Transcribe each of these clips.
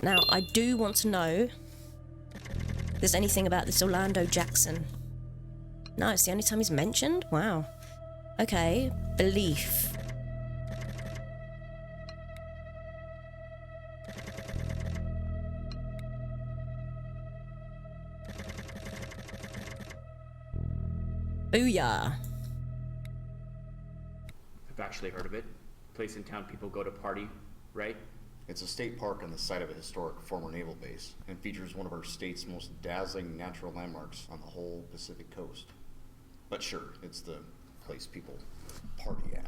Now, I do want to know if there's anything about this Orlando Jackson. No, it's the only time he's mentioned? Wow. Okay, belief. Booyah. I've actually heard of it. Place in town people go to party, right? It's a state park on the site of a historic former naval base and features one of our state's most dazzling natural landmarks on the whole Pacific coast. But sure, it's the place people party at.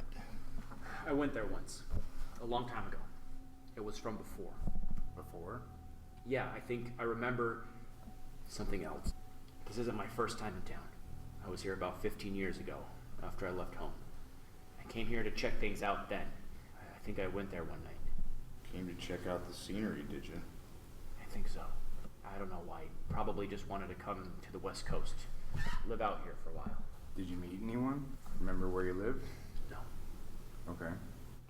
I went there once, a long time ago. It was from before. Before? Yeah, I think I remember something else. This isn't my first time in town. I was here about 15 years ago, after I left home. I came here to check things out then. I think I went there one night. Came to check out the scenery, did you? I think so. I don't know why. Probably just wanted to come to the West Coast. Live out here for a while. Did you meet anyone? Remember where you lived? No. Okay.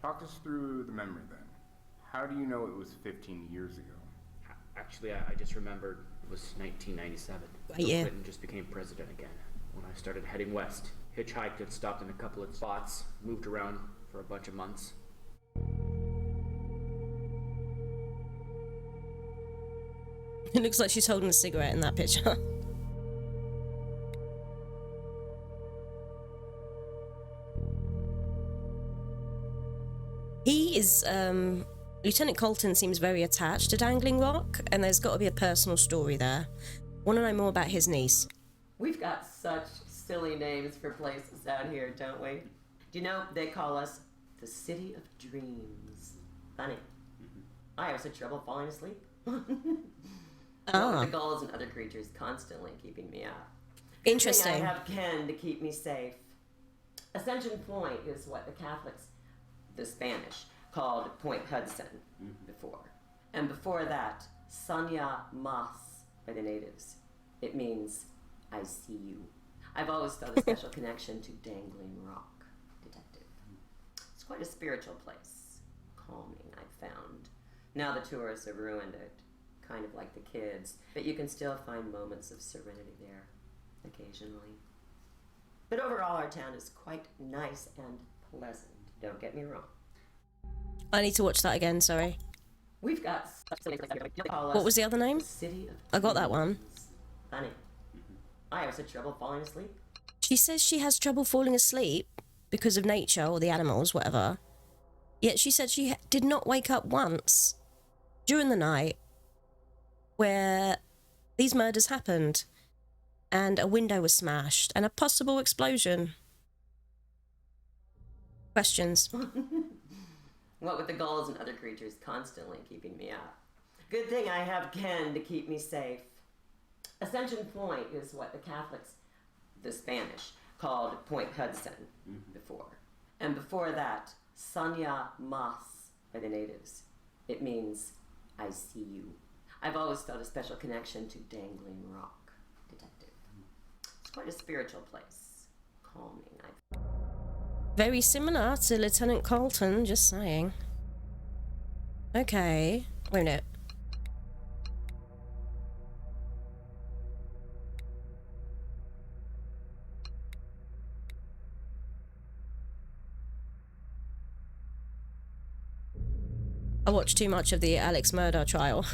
Talk us through the memory then. How do you know it was 15 years ago? Actually, I just remembered it was 1997. Bill Yeah. Clinton just became president again. When I started heading west, hitchhiked and stopped in a couple of spots, moved around for a bunch of months. It looks like she's holding a cigarette in that picture. He is, Lieutenant Colton seems very attached to Dangling Rock, and there's got to be a personal story there. Want to know more about his niece? We've got such silly names for places out here, don't we? Do you know, they call us the City of Dreams. Funny. I have such trouble falling asleep. The gulls and other creatures constantly keeping me up. Interesting. I have Ken to keep me safe. Ascension Point is what the Catholics, the Spanish, called Point Hudson before. And before that, Sanya Mas by the natives. It means, I see you. I've always felt a special connection to Dangling Rock, Detective. It's quite a spiritual place. Calming, I've found. Now the tourists have ruined it. Kind of like the kids. But you can still find moments of serenity there, occasionally. But overall, our town is quite nice and pleasant. Don't get me wrong. I need to watch that again, sorry. We've got... What was the other name? City of I got that one. Funny. I have such trouble falling asleep. She says she has trouble falling asleep because of nature or the animals, whatever. Yet she said she did not wake up once during the night where these murders happened and a window was smashed and a possible explosion. Questions? What with the gulls and other creatures constantly keeping me up. Good thing I have Ken to keep me safe. Ascension Point is what the Catholics, the Spanish, called Point Hudson before. And before that, Sanya Mas by the natives. It means, I see you. I've always felt a special connection to Dangling Rock, Detective. It's quite a spiritual place. Calming, I've... Very similar to Lieutenant Colton, just saying. Okay. Wait a minute. I watched too much of the Alex Murdoch trial.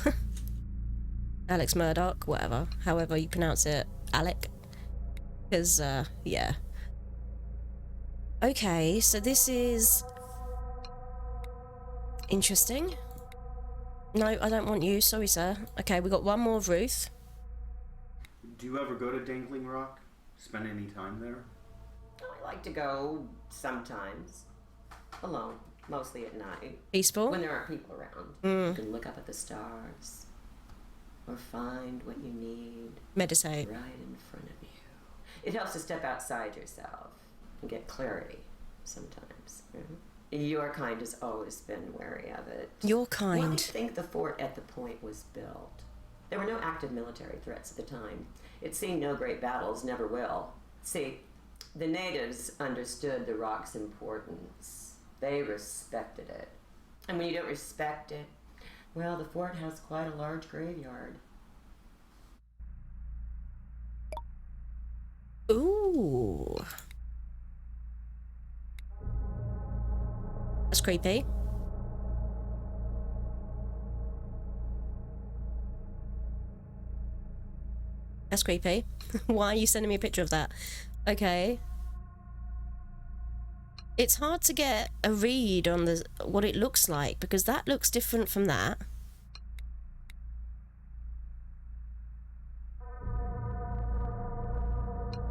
Alex Murdoch, whatever. However you pronounce it. Alec. Because, yeah. Okay, so this is... interesting. No, I don't want you. Sorry, sir. Okay, we got one more of Ruth. Do you ever go to Dangling Rock? Spend any time there? I like to go sometimes. Alone. Mostly at night. Peaceful? When there aren't people around. You can look up at the stars. Or find what you need. Meditate. Right in front of you. It helps to step outside yourself and get clarity sometimes. Your kind has always been wary of it. Your Why do kind. you think the fort at the point was built? There were no active military threats at the time. It's seen no great battles, never will. See, the natives understood the rock's importance. They respected it. And when you don't respect it, Well, the fort has quite a large graveyard. Ooh. That's creepy. That's creepy. Why are you sending me a picture of that? Okay. It's hard to get a read on the what it looks like because that looks different from that.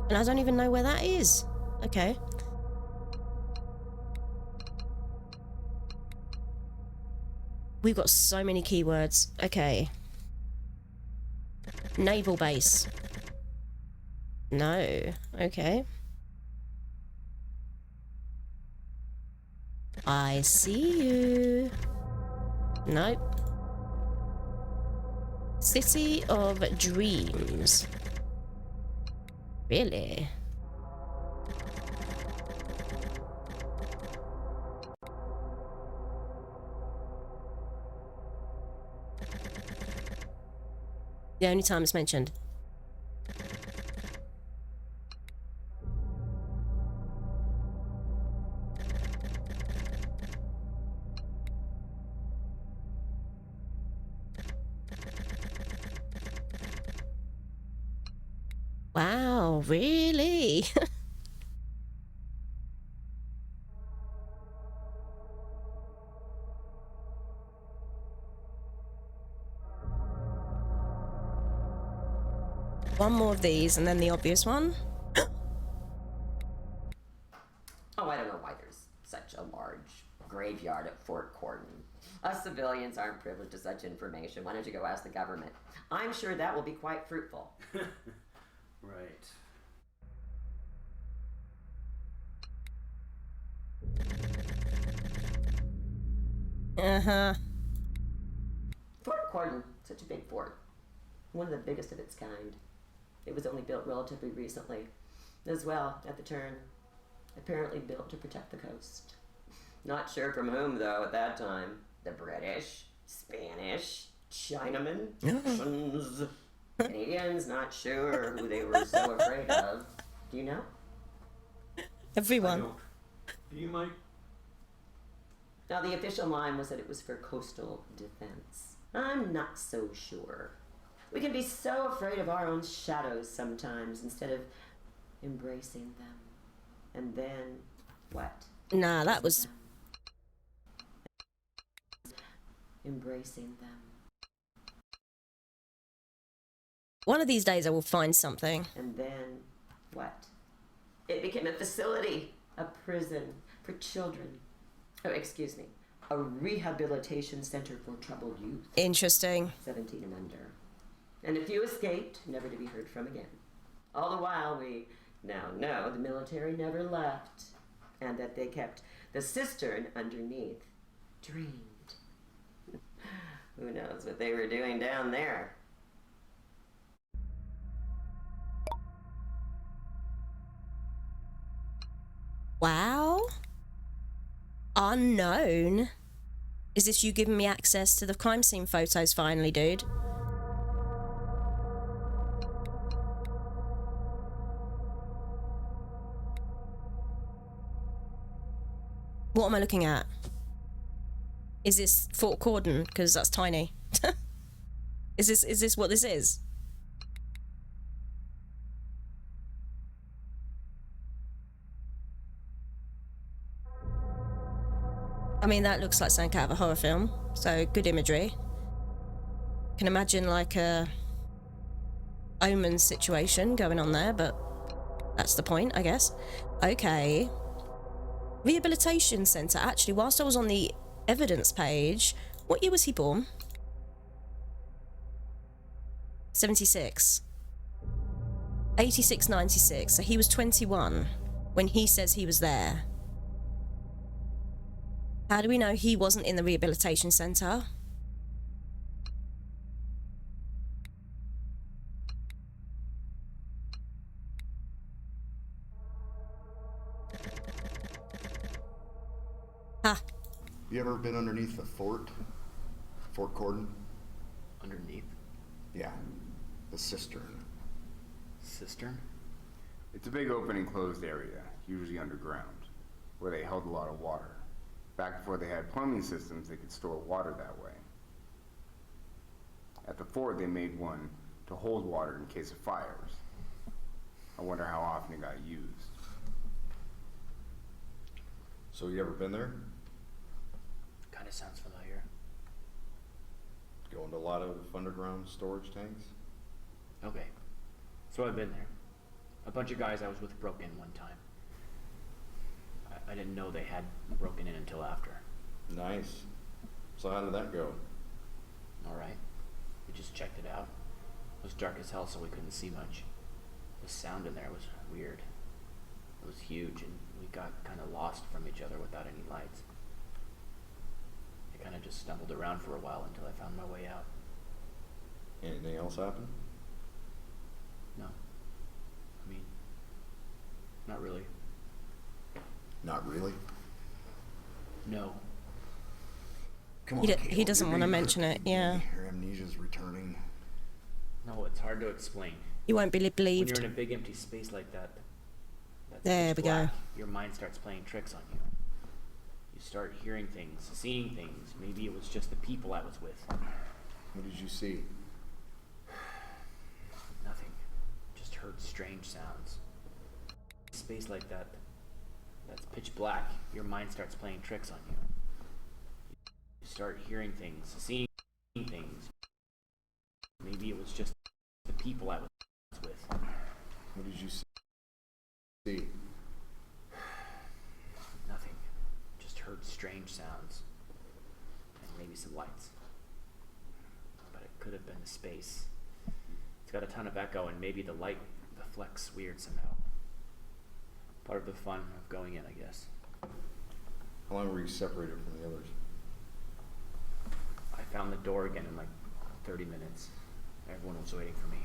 And I don't even know where that is. Okay. We've got so many keywords. Okay. Naval base. No. Okay. I see you. Nope. City of Dreams. Really? The only time it's mentioned. Wow, really? One more of these and then the obvious one. Oh, I don't know why there's such a large graveyard at Fort Corden. Us civilians aren't privileged to such information. Why don't you go ask the government? I'm sure that will be quite fruitful. Right. Uh-huh. Fort Corden, such a big fort. One of the biggest of its kind. It was only built relatively recently. As well, at the turn. Apparently built to protect the coast. Not sure from whom, though, at that time. The British, Spanish, Chinamen, Russians. Canadians, not sure who they were so afraid of. Do you know? Everyone. Do you, Mike? Now, the official line was that it was for coastal defense. I'm not so sure. We can be so afraid of our own shadows sometimes instead of embracing them. And then, what? Nah, that was... Embracing them. One of these days I will find something. And then, what? It became a facility, a prison for children. Oh, excuse me. A rehabilitation center for troubled youth. Interesting. 17 and under. And a few escaped, never to be heard from again. All the while, we now know the military never left, and that they kept the cistern underneath drained. Who knows what they were doing down there? Wow. Unknown. Is this you giving me access to the crime scene photos finally, dude? What am I looking at? Is this Fort Corden? Because that's tiny. Is this what this is? I mean, that looks like something out of a horror film, so good imagery. Can imagine like a Omen situation going on there, but that's the point, I guess. Okay. Rehabilitation Centre. Actually, whilst I was on the evidence page, what year was he born? 76. 86, 96. So he was 21 when he says he was there. How do we know he wasn't in the rehabilitation centre? Ha. You ever been underneath the fort? Fort Cordon? Underneath? Yeah. The cistern. Cistern? It's a big open enclosed area, usually underground, where they held a lot of water. Back before they had plumbing systems, they could store water that way. At the fort, they made one to hold water in case of fires. I wonder how often it got used. So you ever been there? Kinda sounds familiar. Going to a lot of underground storage tanks? Okay. So I've been there. A bunch of guys I was with broke in one time. I didn't know they had broken in until after. Nice. So how did that go? Alright. We just checked it out. It was dark as hell, so we couldn't see much. The sound in there was weird. It was huge, and we got kind of lost from each other without any lights. I kind of just stumbled around for a while until I found my way out. Anything else happen? No. I mean, not really. Not really. No. Come on, He Caleb, doesn't you're want to being mention it, yeah. Your amnesia's returning. No, it's hard to explain. You won't be When believed. you're in a big empty space like that, that's There pitch we go. black, your mind starts playing tricks on you. You start hearing things, seeing things. Maybe it was just the people I was with. What did you see? Nothing. Just heard strange sounds. Space like that, that's pitch black. Your mind starts playing tricks on you. You start hearing things, seeing things. Maybe it was just the people I was with. What did you see? Nothing. Just heard strange sounds. And maybe some lights. But it could have been the space. It's got a ton of echo, and maybe the light deflects weird somehow. Part of the fun of going in, I guess. How long were you separated from the others? I found the door again in like 30 minutes. Everyone was waiting for me.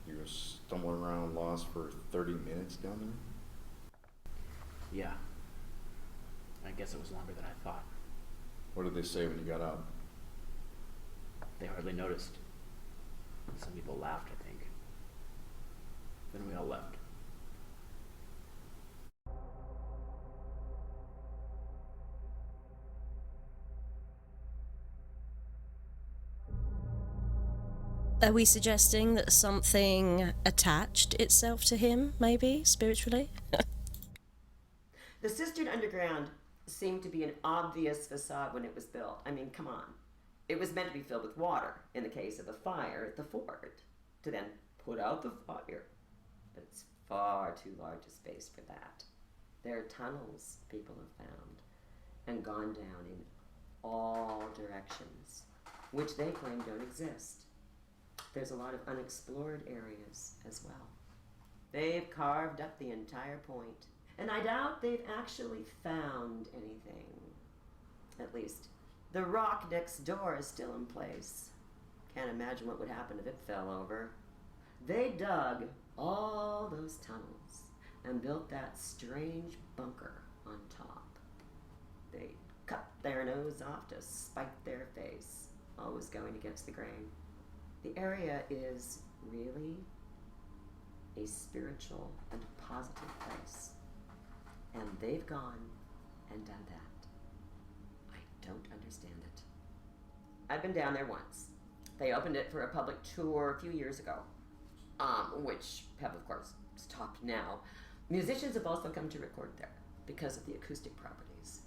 You were stumbling around lost for 30 minutes down there? Yeah. I guess it was longer than I thought. What did they say when you got out? They hardly noticed. Some people laughed, I think. Then we all left. Are we suggesting that something attached itself to him, maybe, spiritually? The cistern underground seemed to be an obvious facade when it was built. I mean, come on. It was meant to be filled with water in the case of a fire at the fort, to then put out the fire. But it's far too large a space for that. There are tunnels people have found and gone down in all directions, which they claim don't exist. There's a lot of unexplored areas as well. They've carved up the entire point, and I doubt they've actually found anything. At least, the rock next door is still in place. Can't imagine what would happen if it fell over. They dug all those tunnels and built that strange bunker on top. They cut their nose off to spite their face, always going against the grain. The area is really a spiritual and positive place. And they've gone and done that. I don't understand it. I've been down there once. They opened it for a public tour a few years ago, which have, of course, stopped now. Musicians have also come to record there because of the acoustic properties.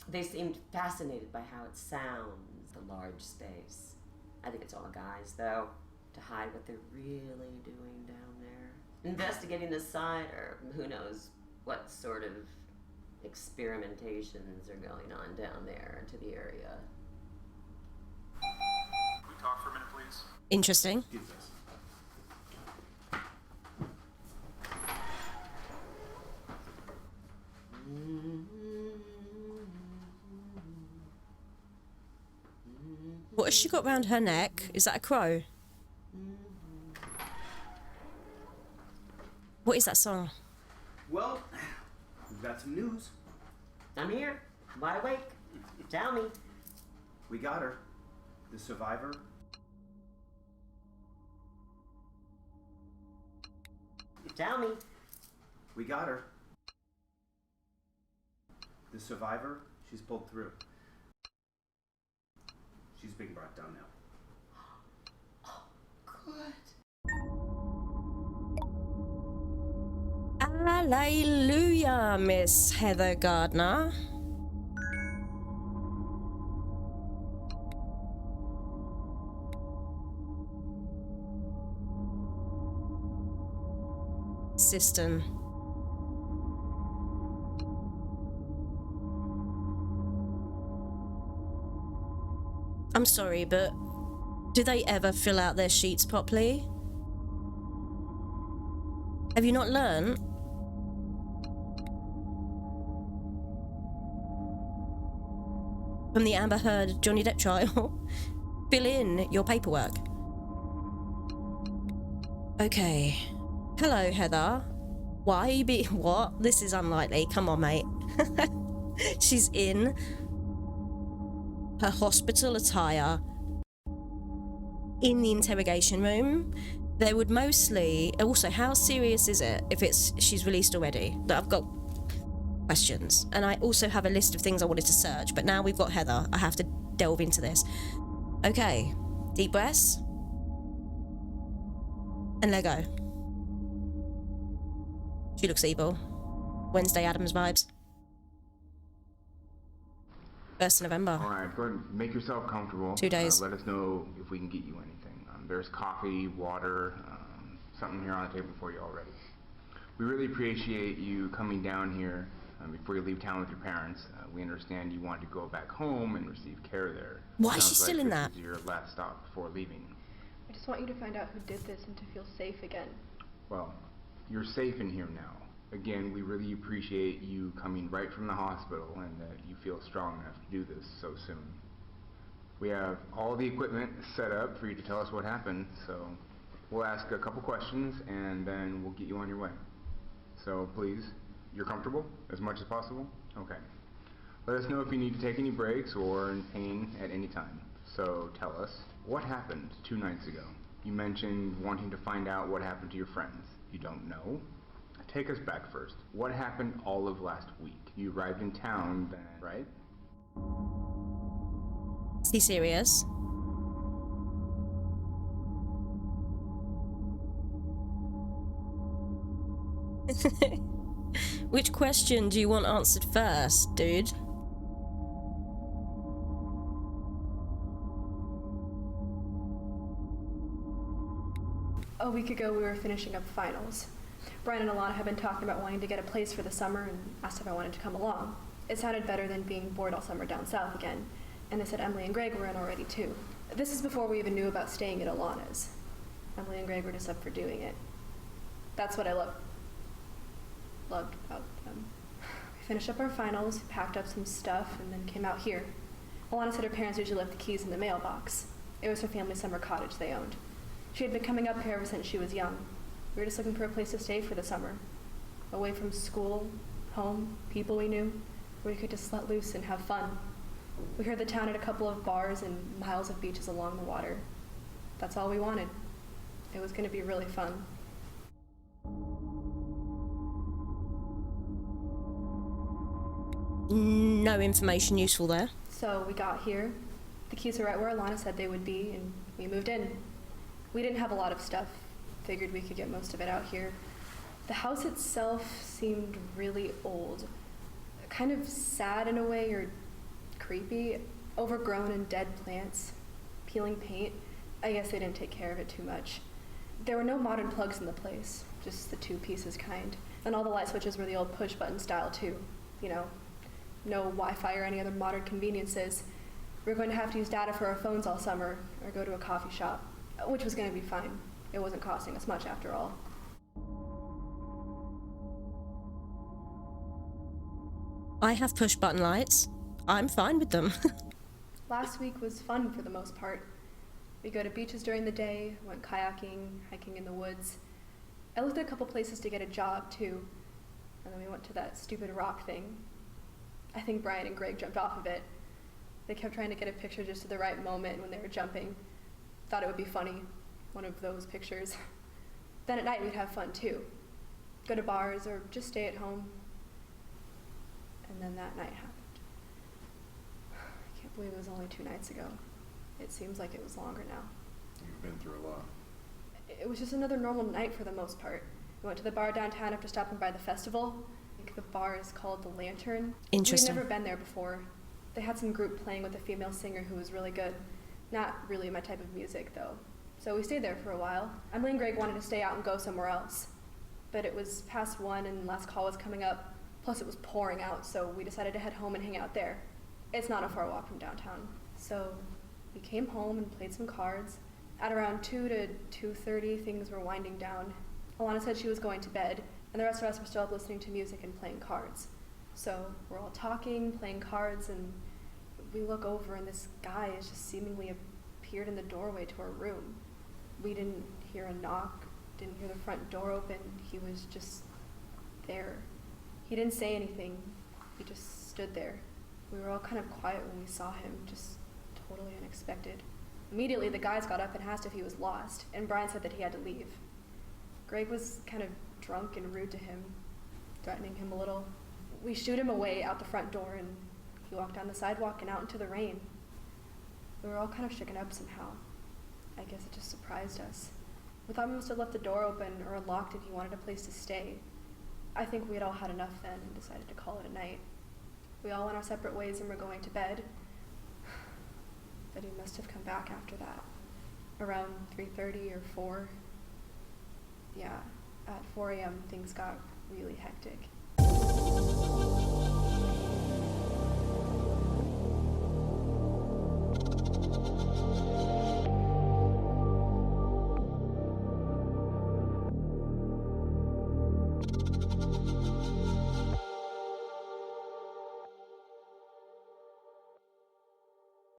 They seemed fascinated by how it sounds, the large space. I think it's all guys, though, to hide what they're really doing down there. Investigating the site, or who knows what sort of experimentations are going on down there into the area. Can we talk for a minute, please? Interesting. Excuse us. What has she got round her neck? Is that a crow? What is that song? Well, we've got some news. I'm here, wide awake. Tell me. We got her. The survivor. Tell me. We got her. The survivor, she's pulled through. She's being brought down now. Good. Hallelujah, Miss Heather Gardner. System. I'm sorry, but do they ever fill out their sheets properly? Have you not learned? From the Amber Heard Johnny Depp trial? Fill in your paperwork. Okay. Hello, Heather. Why are you be- What? This is unlikely. Come on, mate. She's in her hospital attire in the interrogation room. They would mostly... Also, how serious is it if she's released already? That I've got questions. And I also have a list of things I wanted to search, but now we've got Heather. I have to delve into this. Okay. Deep breaths. And let go. She looks evil. Wednesday Addams vibes. 1st of November. All right, go ahead and make yourself comfortable. 2 days. Let us know if we can get you anything. There's coffee, water, something here on the table for you already. We really appreciate you coming down here before you leave town with your parents. We understand you want to go back home and receive care there. Why is she Sounds still like in this that? is your last stop before leaving. I just want you to find out who did this and to feel safe again. Well, you're safe in here now. Again, we really appreciate you coming right from the hospital and that you feel strong enough to do this so soon. We have all the equipment set up for you to tell us what happened, so we'll ask a couple questions and then we'll get you on your way. So please, you're comfortable as much as possible? Okay. Let us know if you need to take any breaks or in pain at any time. So tell us, what happened 2 nights ago? You mentioned wanting to find out what happened to your friends. You don't know? Take us back first. What happened all of last week? You arrived in town then, right? Is he serious? Which question do you want answered first, dude? A week ago, we were finishing up finals. Brian and Alana have been talking about wanting to get a place for the summer and asked if I wanted to come along. It sounded better than being bored all summer down south again, and they said Emily and Greg were in already too. This is before we even knew about staying at Alana's. Emily and Greg were just up for doing it. That's what I loved about them. We finished up our finals, packed up some stuff, and then came out here. Alana said her parents usually left the keys in the mailbox. It was her family's summer cottage they owned. She had been coming up here ever since she was young. We were just looking for a place to stay for the summer. Away from school, home, people we knew, where we could just let loose and have fun. We heard the town had a couple of bars and miles of beaches along the water. That's all we wanted. It was going to be really fun. No information useful there. So we got here. The keys were right where Alana said they would be, and we moved in. We didn't have a lot of stuff. Figured we could get most of it out here. The house itself seemed really old. Kind of sad in a way, or creepy. Overgrown and dead plants. Peeling paint. I guess they didn't take care of it too much. There were no modern plugs in the place, just the 2-pieces kind. And all the light switches were the old push-button style too. You know, no Wi-Fi or any other modern conveniences. We were going to have to use data for our phones all summer, or go to a coffee shop, which was going to be fine. It wasn't costing us much after all. I have push-button lights. I'm fine with them. Last week was fun for the most part. We go to beaches during the day, went kayaking, hiking in the woods. I looked at a couple places to get a job too, and then we went to that stupid rock thing. I think Brian and Greg jumped off of it. They kept trying to get a picture just at the right moment when they were jumping. Thought it would be funny, one of those pictures. Then at night we'd have fun too. Go to bars or just stay at home. And then that night happened. I can't believe it was only 2 nights ago. It seems like it was longer now. You've been through a lot. It was just another normal night for the most part. We went to the bar downtown after stopping by the festival. I think the bar is called the Lantern. Interesting. We'd never been there before. They had some group playing with a female singer who was really good. Not really my type of music, though. So we stayed there for a while. Emily and Greg wanted to stay out and go somewhere else. But it was past 1 and last call was coming up. Plus it was pouring out, so we decided to head home and hang out there. It's not a far walk from downtown. So we came home and played some cards. At around 2 to 2:30, things were winding down. Alana said she was going to bed, and the rest of us were still up listening to music and playing cards. So we're all talking, playing cards, and we look over and this guy has just seemingly appeared in the doorway to our room. We didn't hear a knock, didn't hear the front door open. He was just there. He didn't say anything. He just stood there. We were all kind of quiet when we saw him, just totally unexpected. Immediately, the guys got up and asked if he was lost, and Brian said that he had to leave. Greg was kind of drunk and rude to him, threatening him a little. We shooed him away out the front door, and he walked down the sidewalk and out into the rain. We were all kind of shaken up somehow. I guess it just surprised us. We thought we must have left the door open or unlocked and he wanted a place to stay. I think we had all had enough then and decided to call it a night. We all went our separate ways and were going to bed. But he must have come back after that. Around 3:30 or 4. Yeah, at 4 a.m. things got really hectic.